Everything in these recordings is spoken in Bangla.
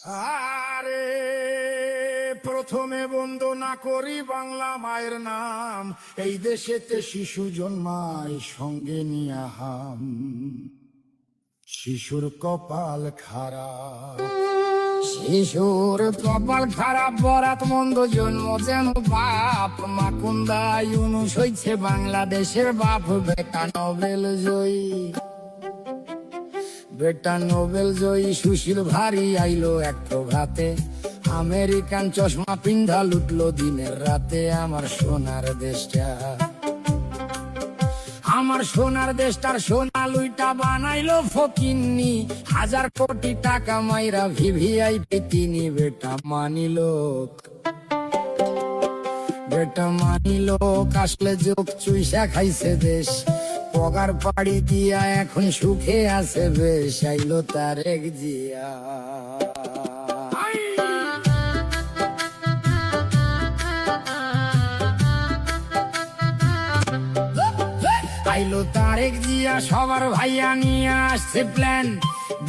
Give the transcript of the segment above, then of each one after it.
আরে প্রথমে বন্দনা করি বাংলা মায়ের নাম, এই দেশেতে শিশু জন্মায় সঙ্গে নিয়ে হাম। শিশুর কপাল খারাপ, শিশুর কপাল খারাপ, বরাত মন্দ জন্ম যেন বাপ। মাকুন্দা ইউনুস হইছে বাংলাদেশের বাপ, বেটা নোবেল জয়ী, বেটা নোবেল জয়ী। সুশীল ভারী আইলো এক প্রভাতে, আমেরিকান চশমা পিন্ধা লুটলো দিনের রাতে। আমার সোনার দেশটা, আমার সোনার দেশটার সোনা লুইটা বানাইলো ফকিন্নি। 1000 কোটি টাকা মাইরা ভিভিআইপি তিনি। বেটা মানিলো, বেটা মানিলো, আসলে যোগ চুইসা খাইছে দেশ। পগার পাড়ি দিয়া এখন সুখে আছে বেশ। আইলো তারেক জিয়া, আইলো তারেক জিয়া, সবার ভাইয়া নিয়ে আসছে প্ল্যান।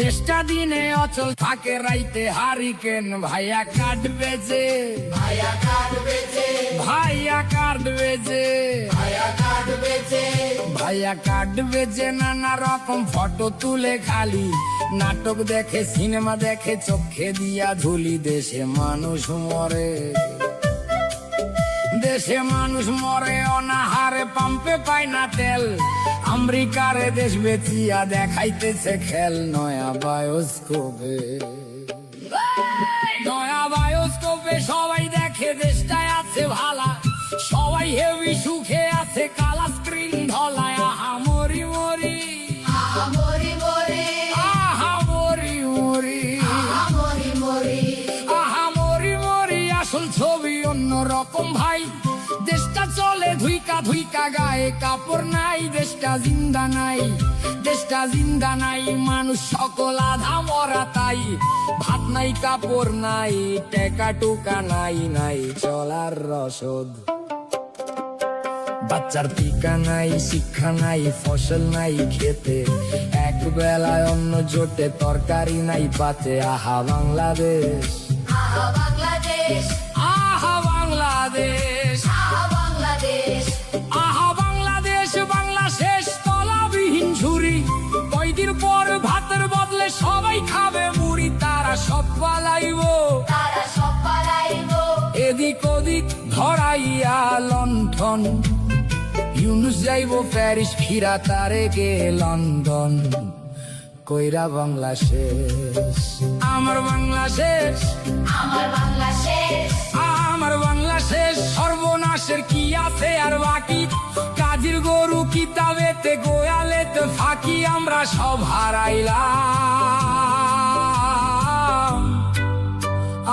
দেশটা দিনে অচল থাকে, রাইতে হারিকেন। ভাইয়া কাটবে যে, ভাইয়া কাটবে যে, ভাইয়া কাটবে যে, ভাইয়া কাটবে যে, ভাইয়া কাটবে যে। নানা রকম ফটো তুলে খালি, নাটক দেখে, সিনেমা দেখে, চোখে দিয়া ধুলি। দেশে মানুষ মরে, দেশে মানুষ মরে অনাহারে, পাম্পে পায় না তেল। আমেরিকারে দেশ বেচিয়া দেখাইতেছে খেল। নয়া বায়োস্কোপে, নয়া বায়োস্কোপে সবাই দেখে দেশটায় আছে ভালা। সবাই হেভি সুখে আছে, কালা স্ক্রিন ধলায়। আহা মরি মরি, আহা মরি মরি, আহা মরি মরি, আহা মরি মরি, আহা মরি মরি। আসল ছবি অন্য রকম ভাই, দেশটা চলে ধুইকা ধুইকা, গায়ে কাপড় নাই। দেশটা জিন্দা নাই, দেশটা জিন্দা নাই, মানুষ সকল আধা মরা তাই। ভাত নাই, কাপড় নাই, টেকা টুকা নাই, নাই চলার রসদ। বাচ্চার টিকা নাই, শিক্ষা নাই, ফসল নাই খেতে। এক বেলায় অন্ন জোটে, তরকারি নাই পাতে। আহা বাংলাদেশ, আহা বাংলাদেশ, আহা বাংলাদেশ, আহা বাংলাদেশ, আহা বাংলাদেশ। বাংলা শেষ তলাবিহীন ঝুরি, কয়দিন পর ভাতের বদলে সবাই খাবে মুড়ি। তারা সব পালাইবো, তারা সব পালাইবো। এদিক ওদিক ধরাইয়া লণ্ঠন। ইউনুস যাইবো প্যারিস, ফিরা তারেকে লন্ডন। কইরা বাংলা শেষ, আমার বাংলা শেষ, আমার বাংলা শেষ, আমার বাংলা শেষ। সর্বনাশের কি আছে আর বাকি? কাজীর গরু কিতাবেতে, গোয়ালেতে ফাঁকি। আমরা সব হারাইলাম,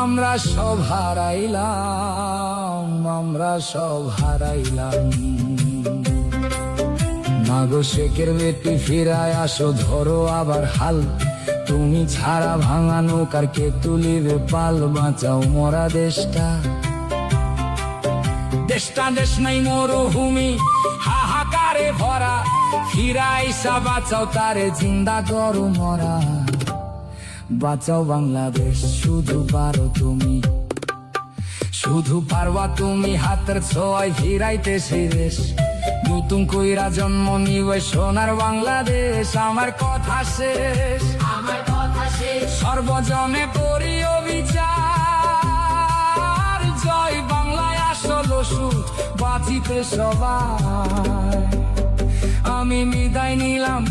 আমরা সব হারাইলাম, আমরা সব হারাইলাম। মাগো শেখের বেটি ফিরায় আসো, ধরো আবার হাল। তুমি ছাড়া ভাঙা নৌকার কে তুলিবে পাল? বাঁচাও মরা দেশটা, দেশটা দেশ নাই মরুভূমি, হাহাকারে ভরা। ফিরাইসা বাঁচাও তারে, জিন্দা করো মরা। বাঁচাও বাংলাদেশ, শুধু পারো তুমি, শুধু পারবা তুমি। হাতের ছোঁয়ায় ফিরাইতে সেই দেশ। নতুন কইরা জন্ম নিবে সোনার বাংলাদেশ। আমার কথা শেষ, আমার কথা শেষ। সর্বজনে করি অবিচার। জয় বাংলায় আসল সুখ, বাঁচিতে সবাই। আমি বিদায় নিলাম,